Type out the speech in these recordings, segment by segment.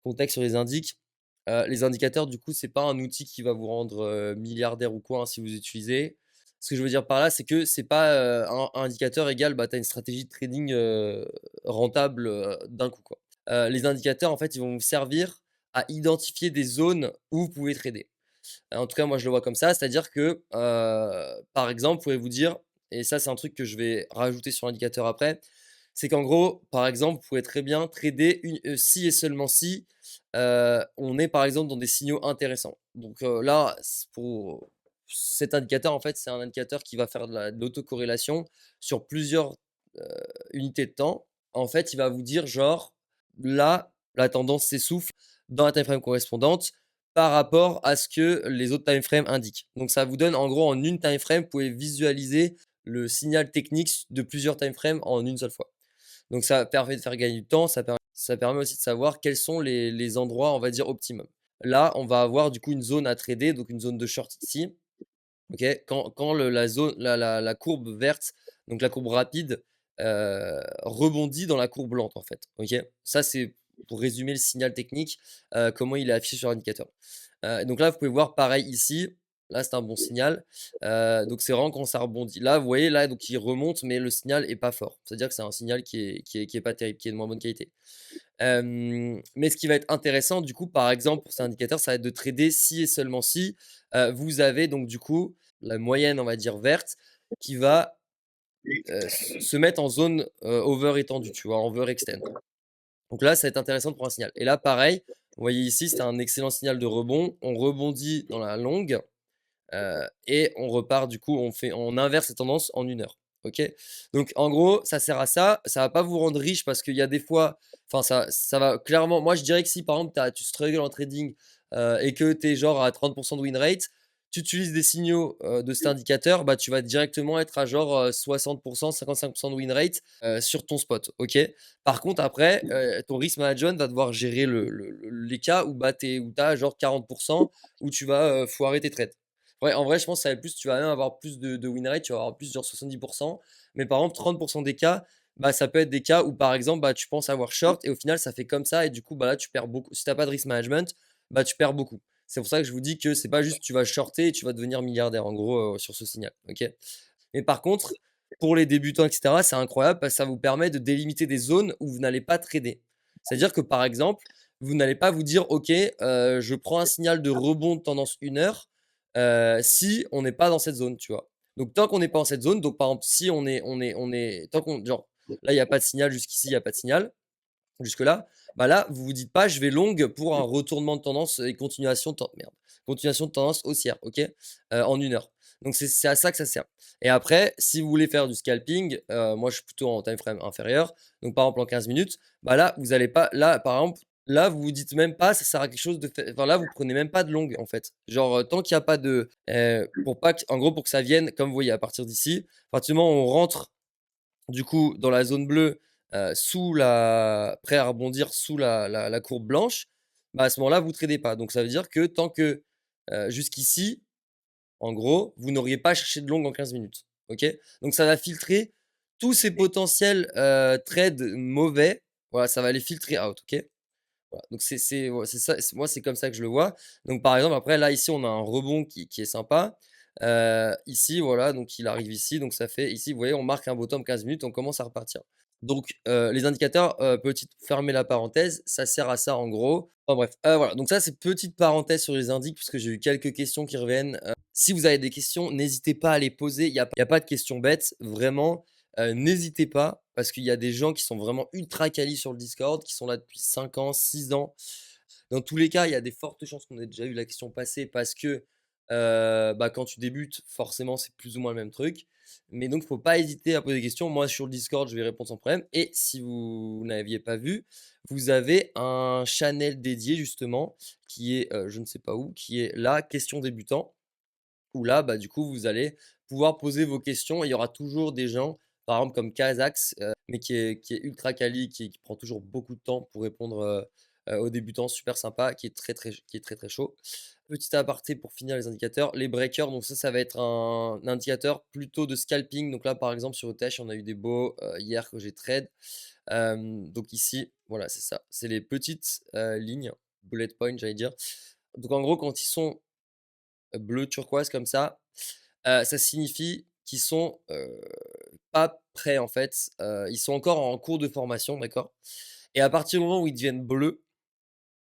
contexte sur les indicateurs, du coup, c'est pas un outil qui va vous rendre, milliardaire ou quoi, hein, si vous utilisez. Ce que je veux dire par là, c'est que c'est pas, un indicateur égale, bah, tu as une stratégie de trading, rentable, d'un coup, quoi. Les indicateurs, en fait, ils vont vous servir à identifier des zones où vous pouvez trader. En tout cas, moi, je le vois comme ça, c'est-à-dire que, par exemple, vous pouvez vous dire et ça, c'est un truc que je vais rajouter sur l'indicateur après, c'est qu'en gros, par exemple, vous pouvez très bien trader si et seulement si, on est, par exemple, dans des signaux intéressants. Donc, là, pour cet indicateur, en fait, c'est un indicateur qui va faire de l'autocorrélation sur plusieurs, heu, unités de temps. En fait, il va vous dire genre: «Là, la tendance s'essouffle dans la timeframe correspondante par rapport à ce que les autres time frames indiquent». Donc ça vous donne en gros en une time frame, vous pouvez visualiser le signal technique de plusieurs time frames en une seule fois. Donc ça permet de faire gagner du temps, ça permet aussi de savoir quels sont les endroits, on va dire, optimum. Là, on va avoir du coup une zone à trader, donc une zone de short ici. OK? Quand la zone la courbe verte, donc la courbe rapide, rebondit dans la courbe lente, en fait. OK? Ça, c'est pour résumer le signal technique, comment il est affiché sur l'indicateur. Donc là, vous pouvez voir pareil ici, là, c'est un bon signal. Donc c'est vraiment quand ça rebondit. Là, vous voyez, là, donc il remonte, mais le signal est pas fort. C'est-à-dire que c'est un signal qui est pas terrible, qui est de moins bonne qualité. Mais ce qui va être intéressant, du coup, par exemple, pour cet indicateur, ça va être de trader si et seulement si, vous avez donc du coup la moyenne, on va dire verte, qui va, se mettre en zone, over étendue, tu vois? Overextend. Donc là, ça va être intéressant de prendre un signal et là, pareil, vous voyez ici, c'était un excellent signal de rebond. On rebondit dans la longue, et on repart du coup, on inverse les tendances en 1 heure. OK? Donc en gros, ça sert à ça. Ça va pas vous rendre riche parce qu'il y a des fois enfin ça va clairement moi je dirais que si par exemple tu struggles en trading, et que tu es genre à 30 de win rate, tu utilises des signaux, de cet indicateur, bah, tu vas directement être à genre, 60 55 de win rate, sur ton spot. OK? Par contre après, ton risk management va devoir gérer les cas où, bah, où tu as genre 40 où tu vas, foirer tes trades. Ouais, en vrai, je pense que ça va être plus tu vas même avoir plus de win rate, tu vas avoir plus genre 70. Mais par exemple, 30 des cas, bah, ça peut être des cas où, par exemple, bah, tu penses avoir short et au final, ça fait comme ça et du coup, bah, là, tu perds beaucoup. Si tu as pas de risk management, bah, tu perds beaucoup. C'est pour ça que je vous dis que c'est pas juste tu vas shorter et tu vas devenir milliardaire, en gros, sur ce signal, OK? Mais par contre, pour les débutants et cetera, c'est incroyable parce que ça vous permet de délimiter des zones où vous n'allez pas trader. C'est-à-dire que, par exemple, vous n'allez pas vous dire: «OK, je prends un signal de rebond de tendance 1 heure», si on n'est pas dans cette zone, tu vois? Donc tant qu'on n'est pas dans cette zone, donc par exemple, si on est tant qu'on genre, là, il y a pas de signal, jusqu'ici, il y a pas de signal, jusque-là, bah, là, vous vous dites pas: «Je vais long pour un retournement de tendance et continuation de tendance haussière», OK? En 1 heure. Donc c'est à ça que ça sert et après, si vous voulez faire du scalping, moi, je suis plutôt en time frame inférieur, donc par exemple en 15 minutes, bah, là, vous allez pas là, par exemple, là, vous vous dites même pas: «Ça sert à quelque chose de fait», enfin, là, vous prenez même pas de long, en fait. Genre, tant qu'il y a pas de, pour pas que en gros, pour que ça vienne, comme vous voyez, à partir d'ici, à partir du moment où on rentre du coup, dans la zone bleue, sous la prêt à rebondir sous la courbe blanche, bah, à ce moment-là, vous tradez pas. Donc ça veut dire que tant que, jusqu'ici, en gros, vous n'auriez pas cherché de long en 15 minutes. OK? Donc ça va filtrer tous ces potentiels, trades mauvais. Voilà, ça va les filtrer out, OK? Voilà, donc c'est ouais, c'est ça, moi, c'est comme ça que je le vois. Donc par exemple, après là, ici, on a un rebond qui est sympa. Ici, voilà, donc il arrive ici, donc ça fait ici, vous voyez, on marque un bottom 15 minutes, on commence à repartir. Donc les indicateurs, petite fermer la parenthèse, ça sert à ça en gros. Enfin bref, voilà, donc ça, c'est petite parenthèse sur les indices parce que j'ai eu quelques questions qui reviennent. Si vous avez des questions, n'hésitez pas à les poser. Il y a pas de questions bêtes, vraiment. N'hésitez pas, parce qu'il y a des gens qui sont vraiment ultra quali sur le Discord, qui sont là depuis 5 ans, 6 ans. Dans tous les cas, il y a des fortes chances qu'on ait déjà eu la question passée parce que, bah, quand tu débutes, forcément, c'est plus ou moins le même truc. Mais donc, faut pas hésiter à poser des questions. Moi, sur le Discord, je vais répondre sans problème. Et si vous n'aviez pas vu, vous avez un channel dédié justement qui est, je ne sais pas où, qui est la question débutant où là, bah, du coup, vous allez pouvoir poser vos questions et il y aura toujours des gens, par exemple comme Kazax, mais qui est ultra quali, qui prend toujours beaucoup de temps pour répondre, aux débutants, super sympa, qui est très, très chaud. Petit aparté pour finir les indicateurs, les breakers, donc ça va être un indicateur plutôt de scalping. Donc là, par exemple, sur ETH, on a eu des baux, hier que j'ai trade. Donc ici, voilà, c'est ça. C'est les petites, lignes, bullet points, j'allais dire. Donc en gros, quand ils sont bleu turquoise comme ça signifie qu'ils sont, pas prêts en fait, ils sont encore en cours de formation, d'accord? Et à partir du moment où ils deviennent bleus,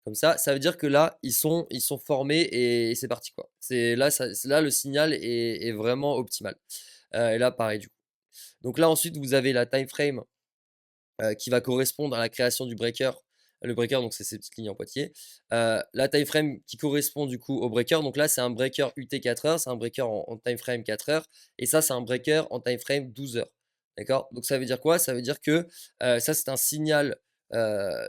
comme ça veut dire que là, ils sont formés et c'est parti, quoi. C'est là le signal est vraiment optimal. Et là, pareil, du coup. Donc là, ensuite, vous avez la time frame qui va correspondre à la création du breaker. Le breaker, donc c'est ces petites lignes en pointillés. La time frame qui correspond du coup au breaker. Donc là, c'est un breaker UT 4 heures, c'est un breaker en time frame 4 heures. Et ça, c'est un breaker en time frame 12 heures. D'accord? Donc ça veut dire quoi? Ça veut dire que ça, c'est un signal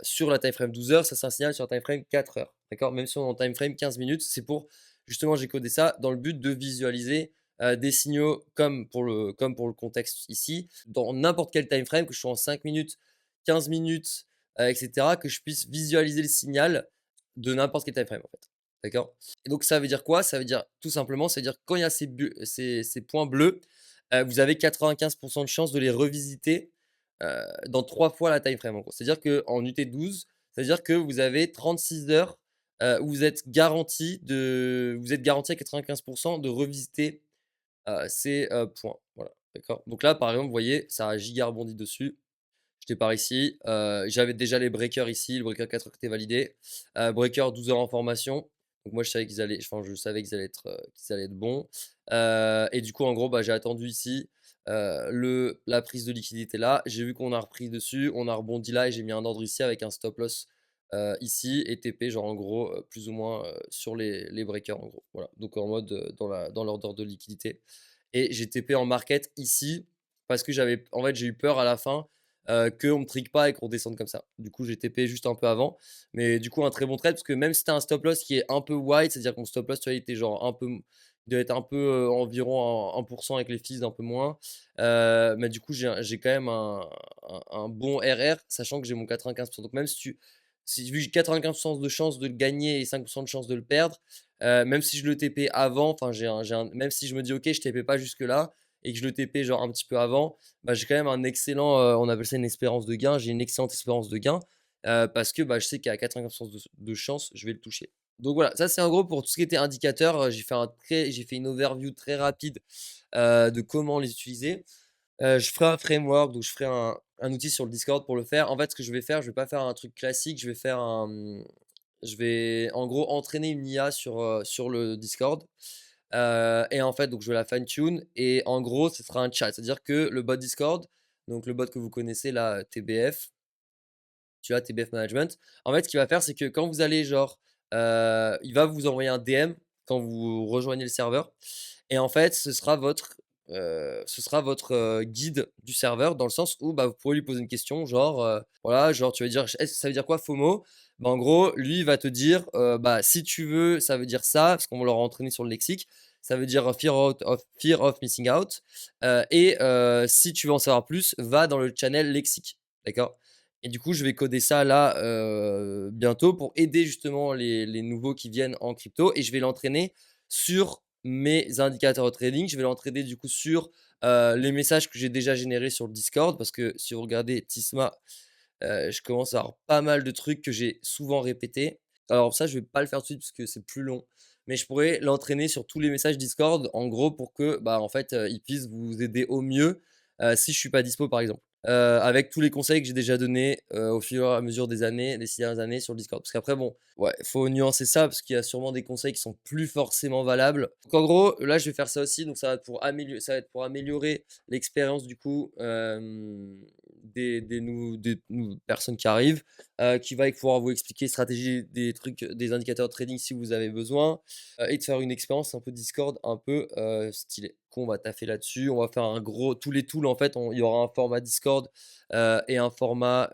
sur la time frame 12 heures, ça, c'est un signal sur la time frame 4 heures. D'accord? Même si on est en time frame 15 minutes, c'est pour justement, j'ai codé ça dans le but de visualiser des signaux comme pour le contexte ici, dans n'importe quel time frame, que je sois en 5 minutes, 15 minutes, et cetera, que je puisse visualiser le signal de n'importe quel time frame, en fait. D'accord? Et donc ça veut dire quoi? Ça veut dire tout simplement, ça veut dire que quand il y a ces points bleus, vous avez 95 de chances de les revisiter, dans 3 fois la time frame, en gros. C'est-à-dire qu'en UT12, ça veut dire que vous avez 36 heures, où vous êtes garanti à 95 de revisiter ces, points. Voilà, d'accord? Donc là, par exemple, vous voyez, ça a giga rebondi dessus. J'étais par ici, j'avais déjà les breakers ici, le breaker 4 heures qui était validé, breaker 12 heures en formation. Donc moi, je savais qu'ils allaient être bons, et du coup, en gros, bah, j'ai attendu ici, la prise de liquidité là. J'ai vu qu'on a repris dessus, on a rebondi là et j'ai mis un ordre ici avec un stop loss, ici et TP genre en gros, plus ou moins, sur les breakers en gros. Voilà, donc en mode, dans l'ordre de liquidité et j'ai TP en market ici parce que j'ai eu peur à la fin, qu'on me trick pas et qu'on descende comme ça. Du coup, j'ai TP juste un peu avant, mais du coup, un très bon trade parce que même si tu as un stop loss qui est un peu wide, c'est-à-dire que mon stop loss, tu vois, il était genre il doit être un peu, environ 1 avec les fees, un peu moins, mais du coup, j'ai quand même un bon RR, sachant que j'ai mon 95. Donc même si vu que j'ai 95 de chance de le gagner et 5 de chance de le perdre, même si je le TP avant, enfin même si je me dis: «OK, je TP pas jusque là» et que je le TP genre un petit peu avant, bah, j'ai quand même un excellent, on appelle ça une espérance de gain. J'ai une excellente espérance de gain, parce que, bah, je sais qu'à 95 de chance, je vais le toucher. Donc voilà, ça c'est en gros pour tout ce qui était indicateur, j'ai fait une overview très rapide, de comment les utiliser. Je ferai un framework, donc je ferai un outil sur le Discord pour le faire. En fait, ce que je vais faire, je vais pas faire un truc classique, je vais en gros entraîner une IA sur le Discord, et en fait, donc je vais la fine tune et en gros, ce sera un chat. C'est-à-dire que le bot Discord, donc le bot que vous connaissez là, TBF, tu vois? TBF Management. En fait, ce qu'il va faire, c'est que quand vous allez genre, il va vous envoyer un DM quand vous rejoignez le serveur et en fait, ce sera votre guide du serveur dans le sens où, bah, vous pourrez lui poser une question genre, voilà, genre tu vas dire: «Est-ce que ça veut dire quoi FOMO?» Bah, en gros, lui, il va te dire, bah, si tu veux, ça veut dire ça, parce qu'on va leur entraîner sur le lexique. Ça veut dire fear of missing out, si tu veux en savoir plus, va dans le channel lexique, d'accord? Et du coup, je vais coder ça là, bientôt pour aider justement les nouveaux qui viennent en crypto et je vais l'entraîner sur mes indicateurs de trading. Je vais l'entraîner du coup sur, les messages que j'ai déjà générés sur le Discord parce que si vous regardez Tisma, je commence à avoir pas mal de trucs que j'ai souvent répétés. Alors ça, je vais pas le faire tout de suite parce que c'est plus long, mais je pourrais l'entraîner sur tous les messages Discord en gros pour que, bah, en fait, il puisse vous aider au mieux, si je suis pas dispo par exemple. Avec tous les conseils que j'ai déjà donnés, au fur et à mesure des années, des 6 dernières années sur le Discord. Parce qu'après bon, ouais, faut nuancer ça parce qu'il y a sûrement des conseils qui sont plus forcément valables. Donc en gros, là, je vais faire ça aussi, donc ça va être pour améliorer l'expérience du coup, des personnes qui arrivent, qui va pouvoir vous expliquer stratégie, des trucs, des indicateurs de trading si vous avez besoin, et de faire une expérience un peu Discord un peu, stylée. Qu'on va taffer là-dessus, on va faire tous les tools en fait, il y aura un format Discord, et un format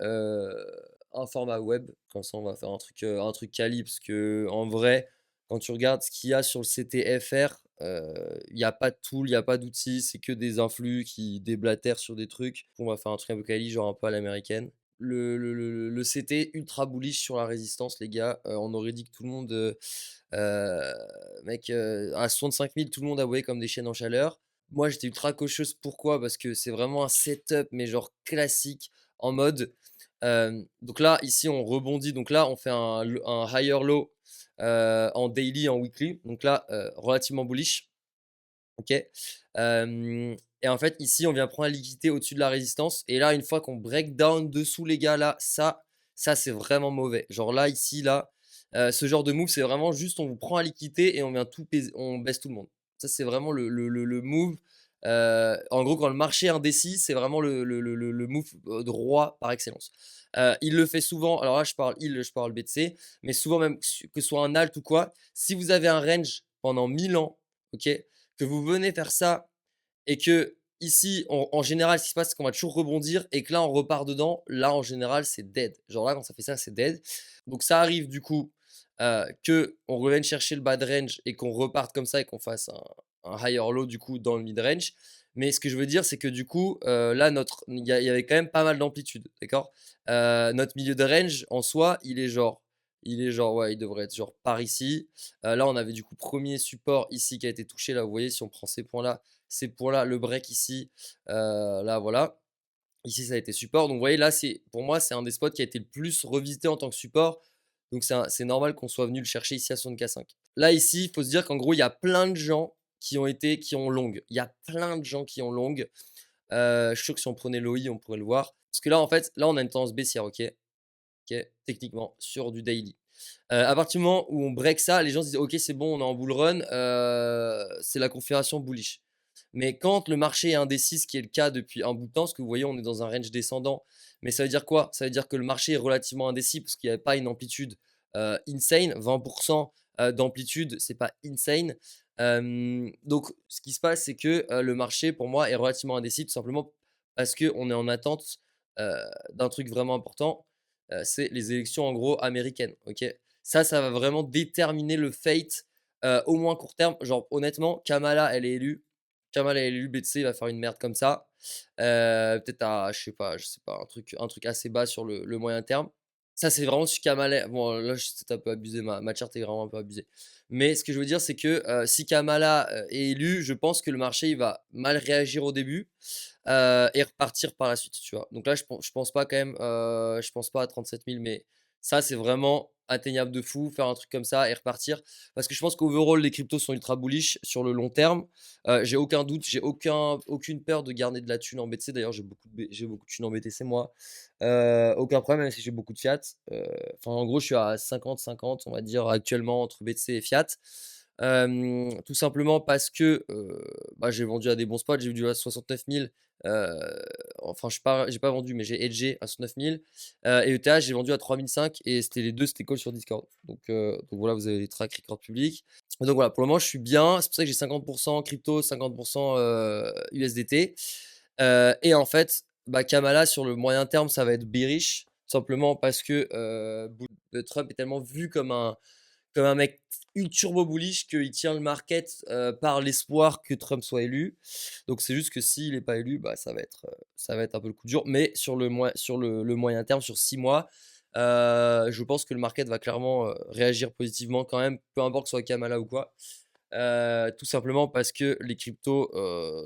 web. Comme ça, on va faire un truc quali parce qu'en vrai, quand tu regardes ce qu'il y a sur le CTFR, il y a pas de tool, il y a pas d'outils, c'est que des influx qui déblatèrent sur des trucs. On va faire un truc un peu quali, genre un peu à l'américaine. Le CT ultra bullish sur la résistance, les gars. On aurait dit que tout le monde, mec, à 65 000, tout le monde aboyait comme des chiennes en chaleur. Moi, j'étais ultra cautieuse. Pourquoi? Parce que c'est vraiment un setup, mais genre classique, en mode Donc là, ici, on rebondit. Donc là, on fait un higher low en daily, en weekly. Donc là, relativement bullish. OK. Et en fait, ici, on vient prendre la liquidité au-dessus de la résistance. Et là, une fois qu'on break down dessous, les gars, là, ça c'est vraiment mauvais. Genre là, ici, là, ce genre de move, c'est vraiment juste, on vous prend la liquidité et on vient on baisse tout le monde. Ça, c'est vraiment le move. En gros, quand le marché est indécis, c'est vraiment le move de roi par excellence. Il le fait souvent. Alors là, je parle BTC, mais souvent même que ce soit un alt ou quoi. Si vous avez un range pendant 1000 ans, ok, que vous venez faire ça et que ici, en général, ce qui se passe, c'est qu'on va toujours rebondir et que là, on repart dedans. Là, en général, c'est dead. Genre là, quand ça fait ça, c'est dead. Donc ça arrive du coup que on revienne chercher le bad range et qu'on reparte comme ça et qu'on fasse un higher low du coup dans le mid range. Mais ce que je veux dire, c'est que du coup, là, il y avait quand même pas mal d'amplitude, d'accord. Notre milieu de range en soi, il est genre, ouais, il devrait être genre par ici. Là, on avait du coup premier support ici qui a été touché. Là, vous voyez, si on prend ces points-là, le break ici, là, voilà. Ici, ça a été support. Donc, vous voyez, là, pour moi, c'est un des spots qui a été le plus revisité en tant que support. Donc, c'est normal qu'on soit venu le chercher ici à 75. Là, ici, il faut se dire qu'en gros, il y a plein de gens qui ont long. Il y a plein de gens qui ont long. Je suis sûr que si on prenait l'OI, on pourrait le voir. Parce que là, en fait, là, on a une tendance baissière, ok, techniquement, sur du daily. À partir du moment où on break ça, les gens se disent ok, c'est bon, on est en bull run, c'est la configuration bullish. Mais quand le marché est indécis, ce qui est le cas depuis un bout de temps, parce que vous voyez, on est dans un range descendant, mais ça veut dire quoi? Ça veut dire que le marché est relativement indécis parce qu'il n'y avait pas une amplitude insane. 20% d'amplitude, c'est pas insane. Donc, ce qui se passe, c'est que le marché, pour moi, est relativement indécis, tout simplement parce qu'on est en attente euh, d'un truc vraiment important, c'est les élections en gros américaines. Ok, ça va vraiment déterminer le fate au moins court terme. Genre honnêtement, Kamala elle est élue. Kamala elle est élue, BTC va faire une merde comme ça. Peut-être à, je sais pas, un truc assez bas sur le moyen terme. Ça, c'est vraiment si Kamala. Bon, là, c'est un peu abusé. Ma charte est vraiment un peu abusée. Mais ce que je veux dire, c'est que si Kamala est élu, je pense que le marché il va mal réagir au début et repartir par la suite, tu vois. Donc là, je pense pas quand même, je pense pas à 37 000, mais ça, c'est vraiment atteignable de fou, faire un truc comme ça et repartir. Parce que je pense qu'overall, les cryptos sont ultra bullish sur le long terme. J'ai aucun doute, aucune peur de garder de la thune en BTC. D'ailleurs, j'ai beaucoup de thune en BTC, moi. Aucun problème, même si j'ai beaucoup de fiat. Enfin, en gros, je suis à 50-50, on va dire, actuellement, entre BTC et fiat. Tout simplement parce que bah, j'ai vendu à des bons spots, j'ai vendu à 69 000. Enfin, j'ai pas vendu, mais j'ai hedgé à 69 000. Et ETH, j'ai vendu à 3005 et c'était les deux, c'était call sur Discord. Donc voilà, vous avez les track record publics. Donc voilà, pour le moment, je suis bien. C'est pour ça que j'ai 50% crypto, 50% USDT. Et en fait, bah, Kamala, sur le moyen terme, ça va être bearish. Simplement parce que Trump est tellement vu comme un mec turbo bullish qu'il tient le market par l'espoir que Trump soit élu. Donc c'est juste que s'il n'est pas élu, bah, ça va être un peu le coup dur. Mais sur le moyen terme, sur 6 mois, je pense que le market va clairement réagir positivement quand même, peu importe que ce soit Kamala ou quoi. Tout simplement parce que les cryptos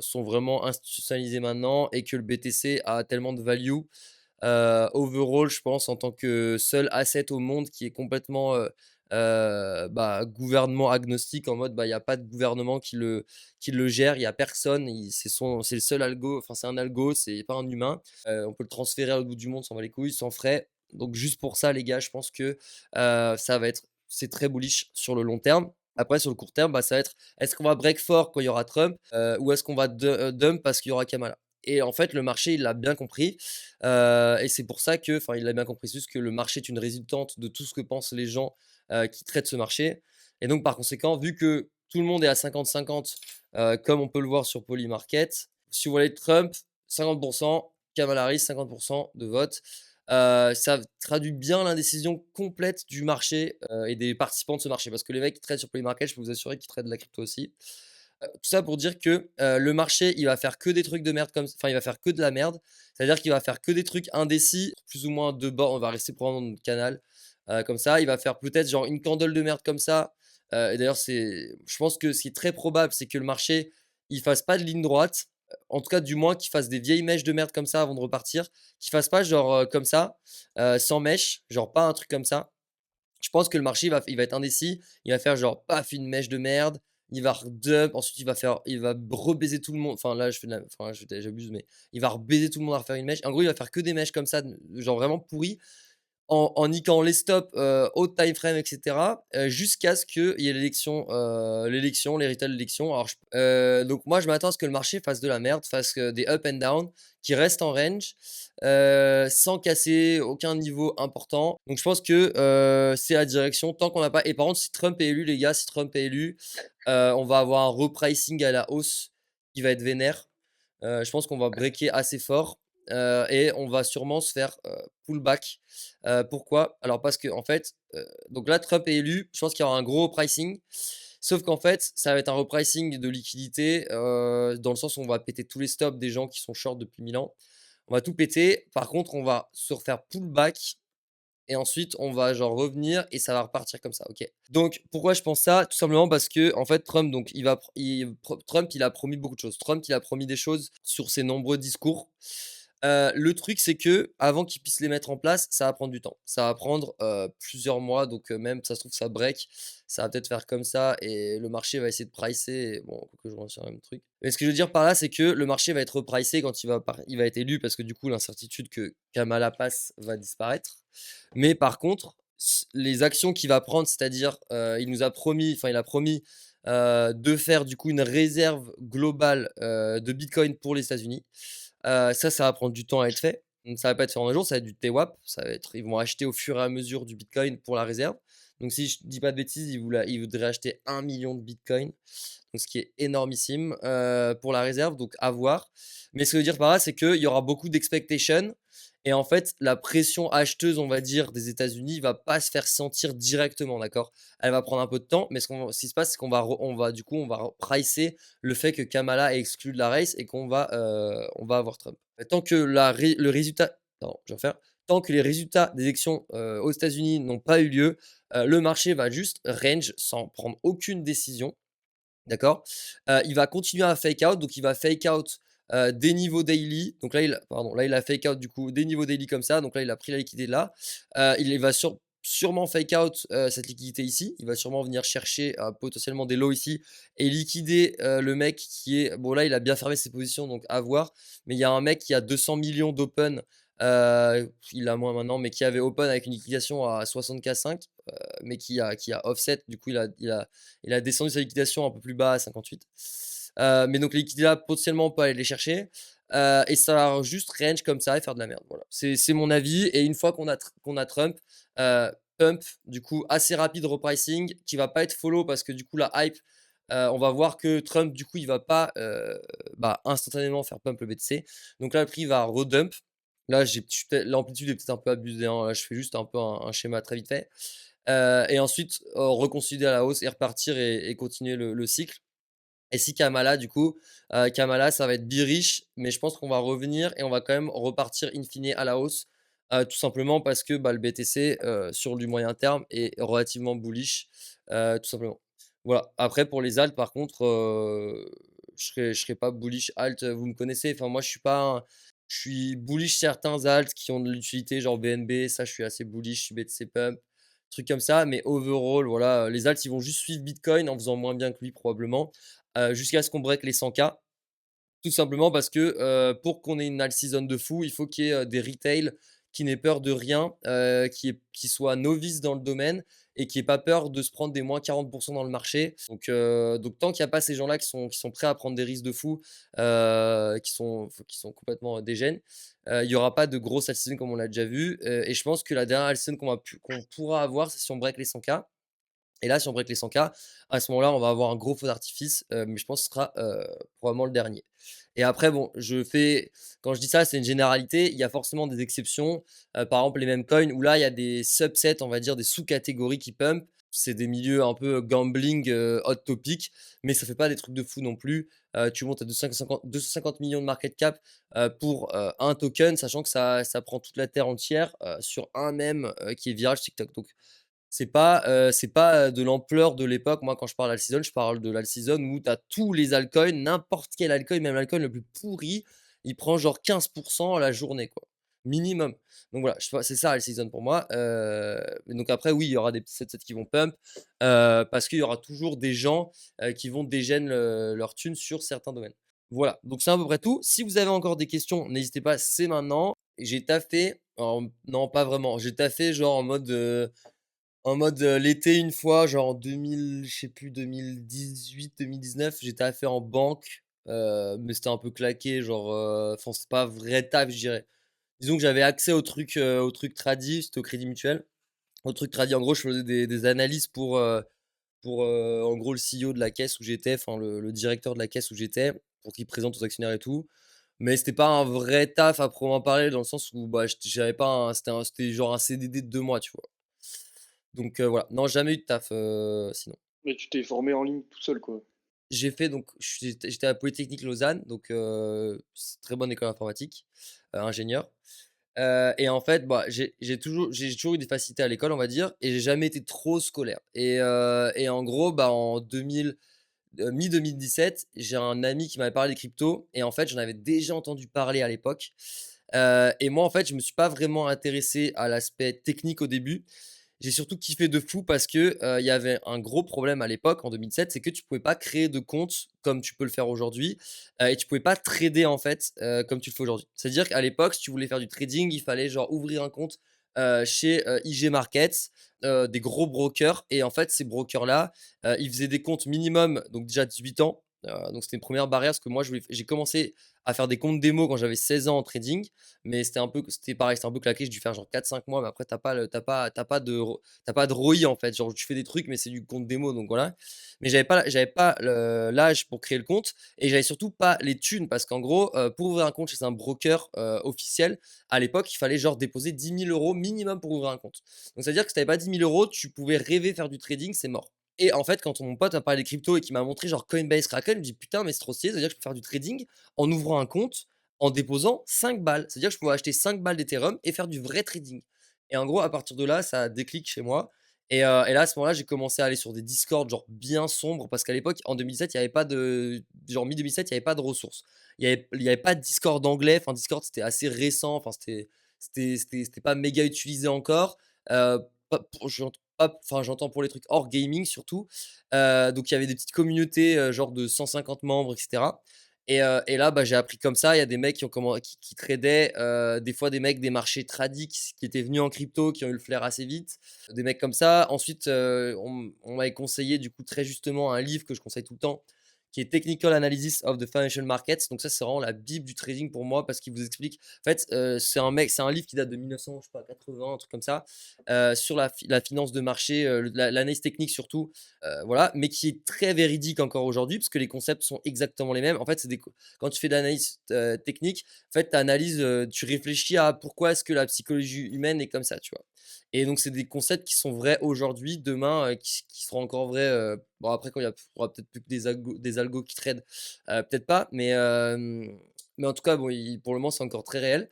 sont vraiment institutionnalisés maintenant et que le BTC a tellement de value. Overall, je pense, en tant que seul asset au monde qui est complètement bah, gouvernement agnostique, en mode bah, il n'y a pas de gouvernement qui le gère, il n'y a personne, c'est le seul algo, enfin c'est un algo, c'est pas un humain. On peut le transférer à l'autre bout du monde sans va les couilles, sans frais. Donc juste pour ça, les gars, je pense que c'est très bullish sur le long terme. Après, sur le court terme, bah, ça va être est-ce qu'on va break fort quand il y aura Trump ou est-ce qu'on va dump parce qu'il y aura Kamala. Et en fait, le marché, il l'a bien compris. Et c'est pour ça que, enfin, il a bien compris, c'est juste que le marché est une résultante de tout ce que pensent les gens qui traitent ce marché. Et donc, par conséquent, vu que tout le monde est à 50-50, comme on peut le voir sur Polymarket, si vous voulez Trump, 50%, Kamala Harris, 50% de vote. Ça traduit bien l'indécision complète du marché et des participants de ce marché. Parce que les mecs qui traitent sur Polymarket, je peux vous assurer qu'ils traitent de la crypto aussi. Tout ça pour dire que le marché, il va faire que des trucs de merde enfin, il va faire que de la merde. C'est-à-dire qu'il va faire que des trucs indécis, plus ou moins de bord. On va rester probablement dans notre canal comme ça. Il va faire peut-être genre une candle de merde comme ça. Et d'ailleurs, je pense que ce qui est très probable, c'est que le marché, il fasse pas de ligne droite. en tout cas, du moins, qu'ils fassent des vieilles mèches de merde comme ça avant de repartir. Qu'ils fassent pas genre, comme ça, sans mèche, genre pas un truc comme ça. Je pense que le marché il va être indécis. Il va faire genre paf une mèche de merde, il va redump, ensuite il va rebaiser tout le monde. Enfin là je fais de la enfin j'abuse, mais il va rebaiser tout le monde à refaire une mèche. En gros, il va faire que des mèches comme ça, genre vraiment pourries en niquant les stops, haute time frame et cetera, jusqu'à ce qu'il y ait l'élection, l'héritage de l'élection. Alors donc moi je m'attends à ce que le marché fasse de la merde, fasse, des up and down, qui restent en range, sans casser aucun niveau important. Donc je pense que, c'est la direction tant qu'on n'a pas et par contre si Trump est élu les gars, si Trump est élu, on va avoir un repricing à la hausse qui va être vénère. Je pense qu'on va breaker assez fort, et on va sûrement se faire, pullback. Pourquoi? Alors parce qu'en fait, donc là Trump est élu, je pense qu'il y aura un gros repricing. Sauf qu'en fait, ça va être un repricing de liquidité, dans le sens où on va péter tous les stops des gens qui sont short depuis 1000 ans. On va tout péter. Par contre, on va se refaire pullback et ensuite on va genre revenir et ça va repartir comme ça, OK? Donc pourquoi je pense ça? Tout simplement parce que en fait Trump donc Trump il a promis beaucoup de choses. Trump il a promis des choses sur ses nombreux discours. Le truc c'est que avant qu'il puisse les mettre en place, ça va prendre du temps. Ça va prendre, plusieurs mois donc même ça se trouve ça break, ça va peut-être faire comme ça et le marché va essayer de pricer et bon, quoique je reviens sur le même truc. Mais ce que je veux dire par là, c'est que le marché va être repricé quand il va être élu parce que du coup l'incertitude que Kamala passe va disparaître. Mais par contre, les actions qu'il va prendre, c'est-à-dire, il a promis, de faire du coup une réserve globale, de Bitcoin pour les États-Unis. Ça va prendre du temps à être fait. Donc ça va pas être fait en un jour, ça va être du TWAP, ça va être ils vont acheter au fur et à mesure du Bitcoin pour la réserve. Donc si je dis pas de bêtises, ils voudraient acheter 1 million de Bitcoin, donc ce qui est énormissime, pour la réserve, donc à voir. Mais ce que je veux dire par là, c'est qu'il y aura beaucoup d'expectations et en fait, la pression acheteuse, on va dire, des États-Unis va pas se faire sentir directement, d'accord? Elle va prendre un peu de temps, mais ce qui se passe, c'est on va du coup, on va pricer le fait que Kamala est exclue de la race et on va avoir Trump. Tant que le résultat non, je vais refaire. Tant que les résultats des élections, aux États-Unis n'ont pas eu lieu, le marché va juste range sans prendre aucune décision. D'accord? Il va continuer à fake out, donc il va fake out, des niveaux daily. Donc là, il a fake out du coup des niveaux daily comme ça. Donc là, il a pris la liquidité là. Il va sûrement fake out, cette liquidité ici. Il va sûrement venir chercher, potentiellement des lows ici et liquider, le mec qui est bon là, il a bien fermé ses positions, donc à voir. Mais il y a un mec qui a 200 millions d'open, il a moins maintenant, mais qui avait open avec une liquidation à 60K5, mais qui a offset. Du coup, il a descendu sa liquidation un peu plus bas à 58. Mais donc les liquidités là, potentiellement, on peut aller les chercher. Et ça va juste range comme ça et faire de la merde. Voilà. C'est mon avis. Et une fois qu'on a Trump, pump, du coup, assez rapide repricing, qui va pas être follow parce que du coup, la hype, on va voir que Trump, du coup, il va pas instantanément faire pump le BTC. Donc là, le prix va redump. Là, l'amplitude est peut-être un peu abusée, hein. Là, je fais juste un peu un schéma très vite fait. Et ensuite, reconsolider à la hausse et repartir et continuer le cycle. Et si Kamala, du coup, Kamala, ça va être bearish, mais je pense qu'on va revenir et on va quand même repartir in fine à la hausse, tout simplement parce que bah, le BTC, sur du moyen terme, est relativement bullish, tout simplement. Voilà. Après, pour les alts, par contre, je serais pas bullish alt. Vous me connaissez. Enfin, moi, je suis bullish certains alts qui ont de l'utilité, genre BNB. Ça, je suis assez bullish. Je suis BTC Pump, trucs comme ça. Mais overall, voilà, les alts, ils vont juste suivre Bitcoin en faisant moins bien que lui, probablement, jusqu'à ce qu'on break les 100K. Tout simplement parce que, pour qu'on ait une alt season de fou, il faut qu'il y ait, des retail qui n'aient peur de rien, qui soient novices dans le domaine et qui aient pas peur de se prendre des moins 40 dans le marché. Donc tant qu'il y a pas ces gens-là qui sont prêts à prendre des risques de fou, qui sont complètement, dégènes, il y aura pas de grosse alt season comme on l'a déjà vu, et je pense que la dernière alt season qu'on pourra avoir, c'est si on break les 100K. Et là, si on break les 100K, à ce moment-là, on va avoir un gros feu d'artifice, mais je pense que ce sera, probablement le dernier. Et après bon, quand je dis ça, c'est une généralité, il y a forcément des exceptions, par exemple les mêmes coins où là, il y a des subsets, on va dire des sous-catégories qui pump. C'est des milieux un peu gambling, hot topic, mais ça fait pas des trucs de fou non plus. Tu montes à 250 millions de market cap, pour, un token, sachant que ça prend toute la terre entière, sur un mème, qui est viral sur TikTok. Donc C'est pas de l'ampleur de l'époque. Moi, quand je parle alt-season, je parle de l'alt-season où tu as tous les altcoins, n'importe quel altcoin, même l'altcoin le plus pourri, il prend genre 15 à la journée, quoi, minimum. Donc voilà, je c'est ça alt-season pour moi. Donc après, oui, il y aura des petits sets qui vont pump, parce qu'il y aura toujours des gens, qui vont dégainer leur thune sur certains domaines. Voilà, donc c'est à peu près tout. Si vous avez encore des questions, n'hésitez pas, c'est maintenant. J'ai taffé, alors non, pas vraiment. J'ai taffé genre en mode, l'été une fois, genre en 2000, je sais plus, 2018-2019, j'étais taffé en banque, mais c'était un peu claqué, genre, enfin, c'est pas vrai taf, je dirais. Disons que j'avais accès au truc tradi, c'était au Crédit Mutuel. Au truc tradi, en gros, je faisais des analyses pour, en gros, le CEO de la caisse où j'étais, enfin le directeur de la caisse où j'étais, pour qu'il présente aux actionnaires et tout. Mais c'était pas un vrai taf à proprement parler, dans le sens où, bah, j'avais pas c'était genre un CDD de 2 mois, tu vois? Donc voilà. Non, jamais eu de taf, sinon. Mais tu t'es formé en ligne tout seul, quoi. J'ai fait donc j'étais à Polytechnique Lausanne, donc c'est très bonne école informatique, ingénieur. Et en fait, bah, j'ai toujours eu des facilités à l'école, on va dire, et j'ai jamais été trop scolaire. Et en gros, bah, en 2000, mi-2017, j'ai un ami qui m'avait parlé des cryptos et en fait, j'en avais déjà entendu parler à l'époque. Et moi, en fait, je me suis pas vraiment intéressé à l'aspect technique au début. J'ai surtout kiffé de fou parce que, il y avait un gros problème à l'époque en 2007, c'est que tu pouvais pas créer de compte comme tu peux le faire aujourd'hui, et tu pouvais pas trader en fait, comme tu le fais aujourd'hui. C'est-à-dire qu'à l'époque, si tu voulais faire du trading, il fallait genre ouvrir un compte, chez, IG Markets, des gros brokers, et en fait ces brokers-là, ils faisaient des comptes minimum, donc déjà 18 ans, donc c'était une première barrière parce que moi j'ai commencé à faire des comptes démo quand j'avais 16 ans en trading, mais c'était pareil, c'était un peu claqué, j'ai dû faire genre 4-5 mois, mais après t'as pas de ROI en fait, genre tu fais des trucs, mais c'est du compte démo, donc voilà. Mais j'avais pas l'âge pour créer le compte, et j'avais surtout pas les thunes parce qu'en gros, pour ouvrir un compte chez un broker, officiel, à l'époque, il fallait genre déposer 10 000 € minimum pour ouvrir un compte. Donc ça veut dire que si tu pas 10 000 €, tu pouvais rêver faire du trading, c'est mort. Et en fait, quand mon pote m'a parlé des cryptos et qu'il m'a montré genre Coinbase, Kraken, je me dis: «Putain, mais c'est trop stylé, ça veut dire que je peux faire du trading en ouvrant un compte, en déposant 5 balles». C'est-à-dire que je pouvais acheter 5 balles d'Ethereum et faire du vrai trading. Et en gros, à partir de là, ça a déclic chez moi. Et là, à ce moment-là, j'ai commencé à aller sur des Discord genre bien sombres parce qu'à l'époque, en 2017, il y avait pas de genre mi-2007, il y avait pas de ressources. Il y avait pas de Discord anglais, enfin Discord, c'était assez récent, enfin c'était pas méga utilisé encore. Pas pour j'ent pas enfin, j'entends pour les trucs hors gaming surtout. Donc il y avait des petites communautés, genre de 150 membres, et cetera. Et là, bah, j'ai appris comme ça. Il y a des mecs qui tradaient, des fois des mecs des marchés tradix qui étaient venus en crypto, qui ont eu le flair assez vite, des mecs comme ça. Ensuite, on m'avait conseillé du coup très justement un livre que je conseille tout le temps, qui est Technical Analysis of the Financial Markets. Donc ça, c'est vraiment la bible du trading pour moi parce qu'il vous explique en fait, c'est un livre qui date de 1900, je sais pas, 80, un truc comme ça, sur la finance de marché, l'analyse technique surtout, voilà, mais qui est très véridique encore aujourd'hui parce que les concepts sont exactement les mêmes. En fait, quand tu fais de l'analyse, technique, en fait, tu analyses, tu réfléchis à pourquoi est-ce que la psychologie humaine est comme ça, tu vois? Et donc c'est des concepts qui sont vrais aujourd'hui, demain, qui seront encore vrais, bon après quand il y aura peut-être plus que des algos qui tradent, peut-être pas, mais en tout cas bon, pour le moment, c'est encore très réel.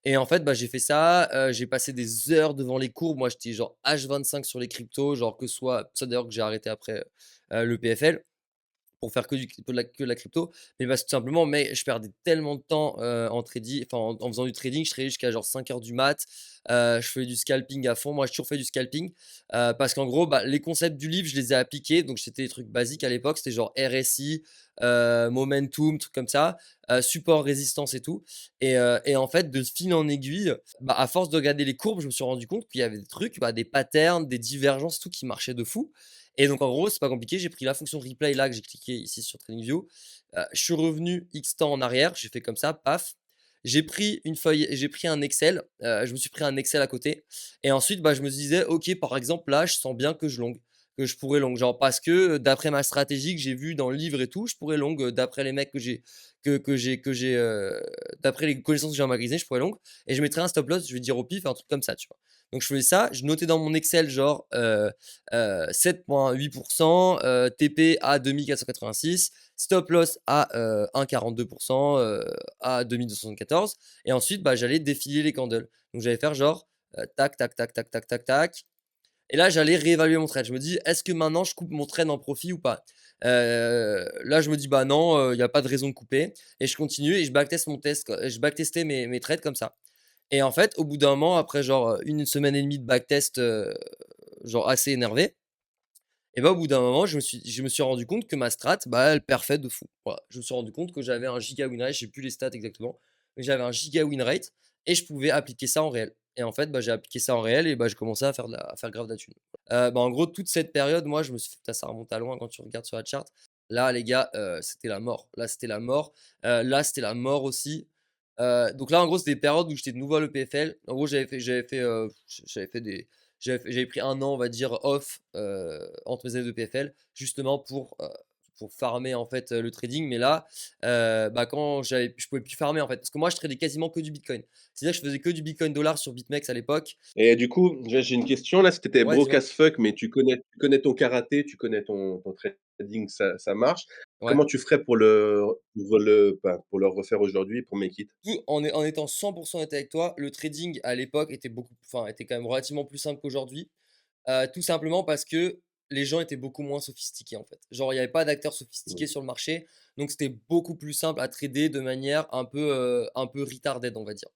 Et en fait, bah, j'ai fait ça, j'ai passé des heures devant les cours. Moi, j'étais genre H25 sur les cryptos, genre que ce soit ça d'ailleurs que j'ai arrêté après, le PFL pour faire que de la crypto, mais parce que tout simplement, mais je perdais tellement de temps, en trading, enfin en faisant du trading, je tradais jusqu'à genre 5 heures du mat, je faisais du scalping à fond. Moi, j'ai toujours fait du scalping, parce qu'en gros, bah, les concepts du livre, je les ai appliqués, donc c'était des trucs basiques à l'époque, c'était genre RSI, momentum, trucs comme ça, support, résistance et tout. Et en fait, de fil en aiguille, bah, à force de regarder les courbes, je me suis rendu compte qu'il y avait des trucs, bah, des patterns, des divergences, tout qui marchaient de fou. Et donc en gros, c'est pas compliqué, j'ai pris la fonction replay là que j'ai cliqué ici sur TradingView, je suis revenu X temps en arrière, j'ai fait comme ça, paf. J'ai pris un Excel, je me suis pris un Excel à côté, et ensuite, bah, je me disais: «OK, par exemple, là, je sens bien que je pourrais long». Genre parce que, d'après ma stratégie que j'ai vue dans le livre et tout, je pourrais long, d'après les mecs d'après les connaissances que j'ai emmagasinées, je pourrais long, et je mettrais un stop loss, je vais dire au pif, un truc comme ça, tu vois? Donc je faisais ça, je notais dans mon Excel genre, 7,8%, TP à 2486, stop loss à 1,42%, à 2274. Et ensuite, bah, j'allais défiler les candles. Donc j'allais faire genre tac, tac, tac, tac, tac, tac, tac. Et là, j'allais réévaluer mon trade. Je me dis: «Est-ce que maintenant je coupe mon trade en profit ou pas?» Là, je me dis: «Bah non, il y a pas de raison de couper» et je continue et je backteste mon test co je backtestais mes trades comme ça. Et en fait, au bout d'un moment, après genre, 1 semaine et demie de backtest, genre assez énervé, et bah, au bout d'un moment, je me suis rendu compte que ma strat, bah, elle perfait de fou. Voilà, je me suis rendu compte que j'avais un giga win rate, je sais plus les stats exactement, mais j'avais un giga win rate et je pouvais appliquer ça en réel. Et en fait, bah, j'ai appliqué ça en réel et bah, j'ai commencé à faire grave de la thune. Bah, en gros, toute cette période, moi, je me suis fait putain, ça remonte à loin quand tu regardes sur la chart. Là, les gars, c'était la mort. Là, c'était la mort. Là, c'était la mort aussi. Donc là, en gros, c'était des périodes où j'étais de nouveau à l'EPFL. En gros, j'avais fait des j'avais pris un an, on va dire, off, entre mes années de PFL, justement pour farmer, en fait, le trading. Mais là, bah, quand je pouvais plus farmer, en fait, parce que moi, je tradais quasiment que du bitcoin. C'est-à-dire que je faisais que du bitcoin dollar sur BitMEX à l'époque. Et du coup, j'ai une question là, si tu Ouais, broke dis-moi? as fuck, mais tu connais ton karaté, tu connais ton trading, ça marche. Ouais. Comment tu ferais pour le refaire aujourd'hui pour make it? Tout en étant 100 honnête avec toi, le trading à l'époque était quand même relativement plus simple qu'aujourd'hui. Tout simplement parce que les gens étaient beaucoup moins sophistiqués, en fait. Genre, il y avait pas d'acteurs Mmh. sophistiqués sur le marché, donc c'était beaucoup plus simple à trader de manière un peu retarded, on va dire.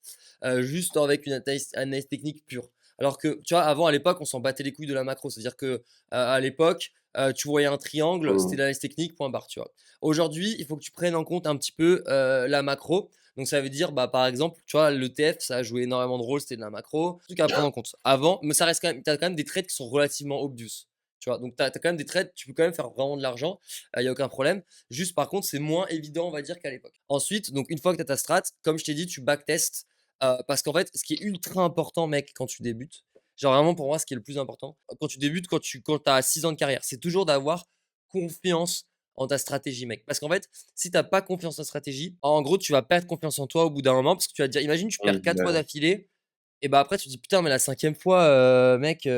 Juste avec une analyse technique pure. Alors que, tu vois, avant, à l'époque, on s'en battait les couilles de la macro. C'est-à-dire que, à l'époque, tu voyais un triangle, c'était Mmh. l'analyse technique, point barre, tu vois? Aujourd'hui, il faut que tu prennes en compte un petit peu, la macro. Donc ça veut dire, bah, par exemple, tu vois, l'ETF, ça a joué énormément de rôle, c'était de la macro. Truc à prendre en compte. Avant, mais ça reste quand même, tu as quand même des trades qui sont relativement obvious. Tu vois, donc tu as quand même des trades, tu peux quand même faire vraiment de l'argent, il y a aucun problème. Juste par contre, c'est moins évident, on va dire, qu'à l'époque. Ensuite, donc une fois que tu as ta strat, comme je t'ai dit, tu backtestes, parce qu'en fait, ce qui est ultra important, mec, quand tu débutes, genre vraiment pour moi, ce qui est le plus important, quand tu débutes, quand tu as 6 ans de carrière, c'est toujours d'avoir confiance en ta stratégie, mec. Parce qu'en fait, si tu as pas confiance en ta stratégie, en gros, tu vas perdre confiance en toi au bout d'un moment parce que tu vas te dire, imagine, tu perds 4 fois Ouais. d'affilée et bah, après tu te dis: «Putain, mais la cinquième fois, mec, tu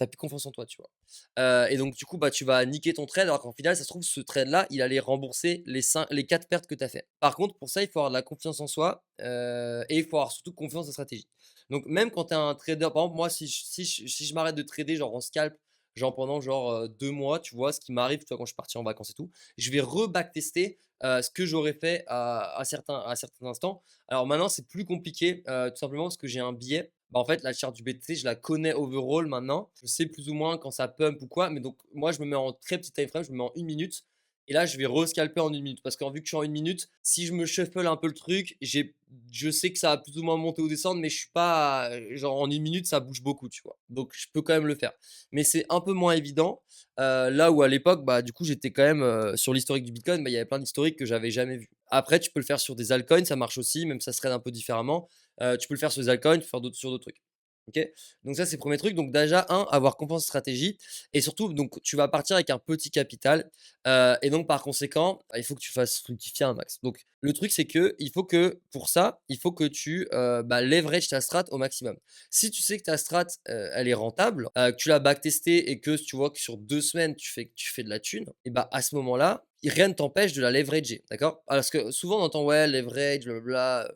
plus confiance en toi», tu vois? Et donc du coup, bah, tu vas niquer ton trade alors qu'en final, ça se trouve, ce trade-là, il allait rembourser les 4 pertes que tu as fait. Par contre, pour ça, il faut avoir de la confiance en soi, et il faut avoir surtout confiance en stratégie. Donc même quand tu es un trader, par exemple, moi, si je m'arrête de trader, genre en scalp, genre pendant genre, 2 mois, tu vois? Ce qui m'arrive, tu vois? Quand je suis parti en vacances et tout, je vais re-backtester, ce que j'aurais fait à certains instants. Alors maintenant, c'est plus compliqué, tout simplement parce que j'ai un biais. Bah, en fait, la charte du BTC, je la connais overall maintenant. Je sais plus ou moins quand ça pump ou quoi, mais donc moi, je me mets en très petit time frame, je me mets en 1 minute et là, je vais rescalper en 1 minute parce qu'en vu que je suis en 1 minute, si je me shuffle un peu le truc, je sais que ça va plus ou moins monter ou descendre, mais je suis pas, genre en 1 minute, ça bouge beaucoup, tu vois? Donc je peux quand même le faire. Mais c'est un peu moins évident, là où à l'époque, bah, du coup, j'étais quand même, sur l'historique du bitcoin, bah, il y avait plein d'historiques que j'avais jamais vu. Après, tu peux le faire sur des altcoins, ça marche aussi, même ça se trade un peu différemment. Tu peux le faire sur des altcoins, tu peux faire sur d'autres trucs. OK? Donc ça, c'est le premier truc. Donc déjà, avoir confiance en stratégie et surtout, donc tu vas partir avec un petit capital, et donc par conséquent, bah, il faut que tu fasses fructifier un max. Donc le truc, c'est que il faut que pour ça, il faut que tu, bah, leverage ta strat au maximum. Si tu sais que ta strat, elle est rentable, que tu l'as backtestée et que tu vois que sur 2 semaines, tu fais de la thune et bah, à ce moment-là, rien ne t'empêche de la leverager, d'accord? Parce que souvent on entend: «Ouais, leverage, blablabla,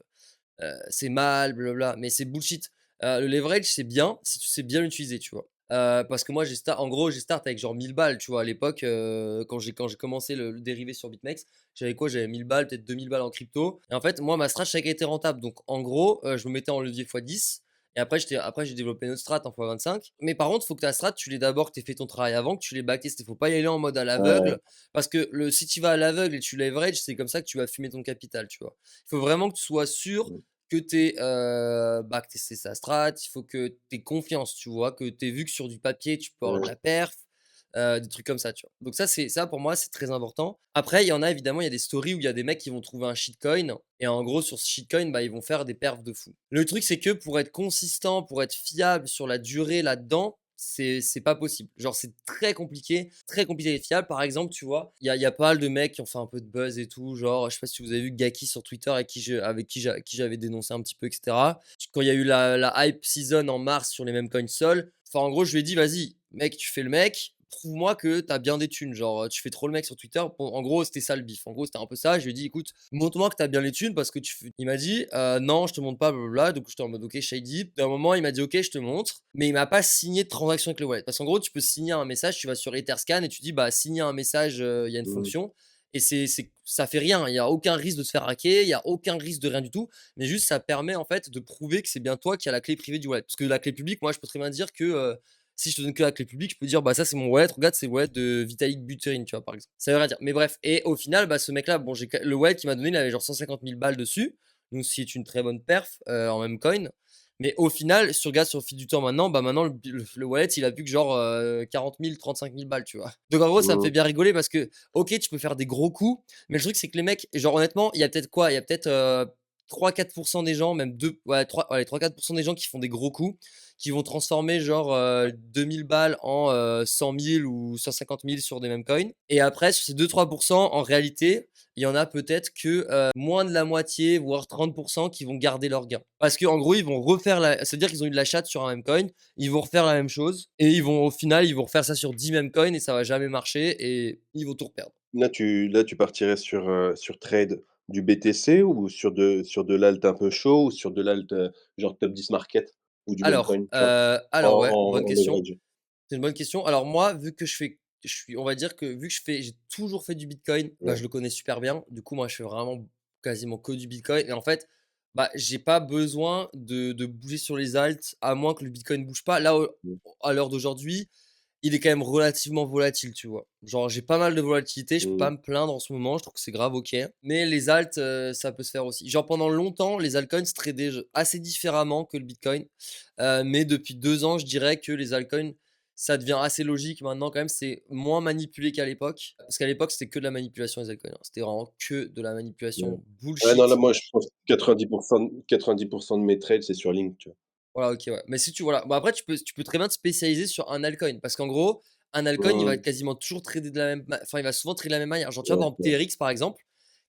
c'est mal, blablabla», mais c'est bullshit. Le leverage, c'est bien si tu sais bien l'utiliser, tu vois? Parce que moi, en gros, j'ai start avec genre 1000 balles, tu vois? À l'époque, quand j'ai commencé le dérivé sur BitMEX, j'avais quoi? J'avais 1000 balles, peut-être 2000 balles en crypto et en fait, moi, ma strat, je savais qu'elle était rentable. Donc en gros, je me mettais en levier x10 et après j'ai développé une autre strat en x25. Mais par contre, il faut que ta strat, tu l'aies d'abord, que tu aies fait ton travail avant, que tu l'aies backtesté. Faut pas y aller en mode à Ouais. l'aveugle parce que si tu vas à l'aveugle et tu leverages, c'est comme ça que tu vas fumer ton capital, tu vois? Il faut vraiment que tu sois sûr Mmh. que bah, que c'est sa strat, il faut que tu aies confiance, tu vois? Que tu aies vu que sur du papier, tu peux avoir de Ouais. la perf, des trucs comme ça, tu vois? Donc ça pour moi, c'est très important. Après, il y en a évidemment, il y a des stories où il y a des mecs qui vont trouver un shitcoin et en gros sur ce shitcoin, bah, ils vont faire des perfs de fou. Le truc, c'est que pour être consistant, pour être fiable sur la durée là-dedans, c'est pas possible. Genre, c'est très compliqué d'être fiable. Par exemple, tu vois, il y a pas mal de mecs qui ont fait un peu de buzz et tout, genre, je sais pas si vous avez vu Gaki sur Twitter avec qui j'avais dénoncé un petit peu et cetera. Quand il y a eu la hype season en mars sur les mêmes coins Sol, enfin, en gros, je lui ai dit: «Vas-y, mec, tu fais le mec, prouve-moi que tu as bien des thunes, genre, tu fais trop le mec sur Twitter». Bon, en gros, c'était ça le bif. En gros, c'était un peu ça. Je lui ai dit: «Écoute, montre-moi que tu as bien les thunes parce que tu fais». Il m'a dit: Non, je te montre pas, blablabla». Donc j'étais en mode: «OK, shady». D'un moment, il m'a dit: «OK, je te montre», mais il m'a pas signé de transaction avec le wallet. Parce qu'en gros, tu peux signer un message, tu vas sur Etherscan et tu dis: «Bah, signer un message», il y a une Mmh. fonction et c'est ça fait rien. Il y a aucun risque de se faire hacker, il y a aucun risque de rien du tout, mais juste ça permet en fait de prouver que c'est bien toi qui as la clé privée du wallet. Parce que la clé publique, moi, je peux très bien dire que, si je te donne que la clé publique, je peux dire: «Bah, ça, c'est mon wallet, regarde, c'est le wallet de Vitalik Buterin», tu vois, par exemple. Ça veut rien dire. Mais bref, et au final, bah, ce mec-là, bon, le wallet qu'il m'a donné, il avait genre 150 000 balles dessus, donc c'est une très bonne perf, en même coin. Mais au final, si tu regardes sur le fil du temps maintenant, bah, maintenant le wallet, il a plus que genre, 40 000, 35 000 balles, tu vois? Donc en gros, ça me fait Mmh. bien rigoler parce que, OK, tu peux faire des gros coups, mais le truc, c'est que les mecs, genre honnêtement, il y a peut-être quoi? Il y a peut-être, 3-4 des gens, même 2, ouais, 3, ouais, 3-4 des gens qui font des gros coups, qui vont transformer genre, 2 000 balles en, 100 000 ou 150 000 sur des mêmes coins. Et après sur ces 2-3 en réalité, il y en a peut-être que, moins de la moitié, voire 30 qui vont garder leur gain. Parce qu'en gros, ils vont refaire la c'est-à-dire qu'ils ont eu de la chatte sur un même coin, ils vont refaire la même chose et ils vont au final, ils vont refaire ça sur 10 mêmes coins et ça va jamais marcher et ils vont tout reperdre. Là, tu partirais sur trade du BTC ou sur de l'alt un peu chaud ou sur de l'alt, genre top 10 market ou du meme coin, tu vois? En Alors ouais, bonne en question. leverage. C'est une bonne question. Alors moi, vu que on va dire que vu que j'ai toujours fait du Bitcoin, bah, je Ouais. le connais super bien. Du coup, moi, je fais vraiment quasiment que du Bitcoin et en fait, bah, j'ai pas besoin de bouger sur les alts à moins que le Bitcoin bouge pas. Là, Mmh. à l'heure d'aujourd'hui, il est quand même relativement volatile, tu vois? Genre, j'ai pas mal de volatilité, je peux Mmh. pas me plaindre en ce moment, je trouve que c'est grave OK. Mais les alts, ça peut se faire aussi. Genre pendant longtemps, les altcoins se tradaient assez différemment que le Bitcoin. Mais depuis 2 ans, je dirais que les altcoins, ça devient assez logique maintenant quand même, c'est moins manipulé qu'à l'époque. Parce qu'à l'époque, c'était que de la manipulation les altcoins, hein. C'était vraiment que de la Ouais. manipulation Ouais, non, là, bullshit. moi, je pense 90 de mes trades, c'est sur Link, tu vois? Voilà, OK, ouais. Mais si tu voilà, bah, après tu peux très bien te spécialiser sur un altcoin parce qu'en gros, un altcoin, il va Mmh. être quasiment toujours tradé de la même enfin, il va souvent trader de la même manière. Genre, tu vois, Ouais, par c'est exemple, vrai. TRX, par exemple,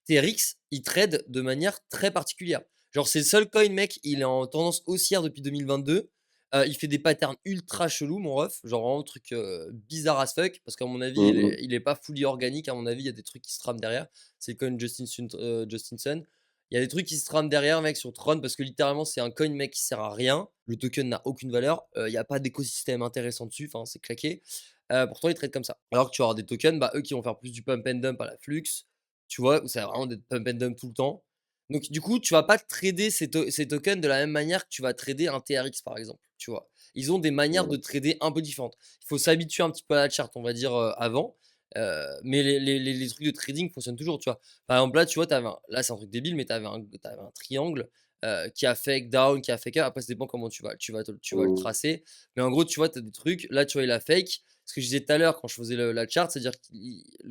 TRX, il trade de manière très particulière. Genre, c'est le seul coin, mec, il est en tendance haussière depuis 2022. Il fait des patterns ultra chelous, mon ref, genre vraiment truc, bizarre as fuck parce qu'à mon avis, Mmh mh. il est pas fully organique. À mon avis, il y a des trucs qui se trament derrière. C'est le coin Justin Sun. Il y a des trucs qui se trament derrière, mec, sur Tron, parce que littéralement, c'est un coin, mec, qui sert à rien. Le token n'a aucune valeur. Il y a pas d'écosystème intéressant dessus. Enfin, c'est claqué. Pourtant, ils traitent comme ça. Alors que tu vas avoir des tokens, bah, eux qui vont faire plus du pump and dump à la Flux, tu vois, où ça va vraiment des pump and dump tout le temps. Donc, du coup, tu vas pas trader ces tokens de la même manière que tu vas trader un TRX, par exemple. Tu vois, ils ont des manières de Ouais. trader un peu différentes. Il faut s'habituer un petit peu à la charte, on va dire, avant. Mais les trucs de trading fonctionnent toujours, tu vois. Par exemple, là, tu vois, là, c'est un truc débile, mais tu avais un triangle, qui a fake down, qui a fake up. Après, ça dépend comment tu vas le Mmh. tracer. Mais en gros, tu vois, tu as des trucs. Là, tu vois, il a fake. Ce que je disais tout à l'heure quand je faisais la chart, c'est-à-dire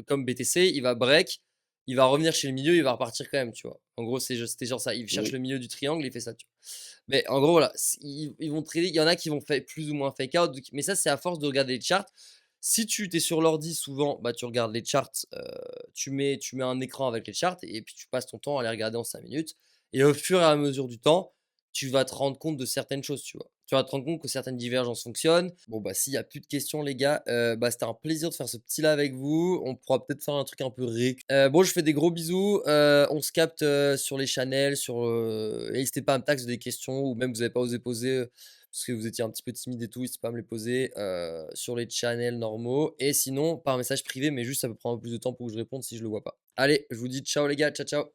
comme BTC, il va break, il va revenir chez le milieu, il va repartir quand même, tu vois. En gros, c'était genre ça. Il cherche Mmh. le milieu du triangle, il fait ça, tu vois. Mais en gros, voilà, ils vont trader. Il y en a qui vont faire plus ou moins fake out. Mais ça, c'est à force de regarder les charts. Si tu es sur l'ordi souvent, bah, tu regardes les charts, tu mets un écran avec les charts et puis tu passes ton temps à les regarder en 5 minutes et au fur et à mesure du temps, tu vas te rendre compte de certaines choses, tu vois? Tu vas te rendre compte que certaines divergences fonctionnent. Bon, bah, s'il y a plus de questions les gars, bah, c'était un plaisir de faire ce petit là avec vous. On pourra peut-être faire un truc un peu bon, je fais des gros bisous, on se capte, sur les channels, n'hésitez pas à me taxer des questions ou même vous avez pas osé poser, parce que vous étiez un petit peu timide et tout, n'hésitez pas à me les poser, sur les channels normaux et sinon par message privé, mais juste ça peut prendre un peu plus de temps pour que je réponde si je le vois pas. Allez, je vous dis ciao les gars, ciao, ciao.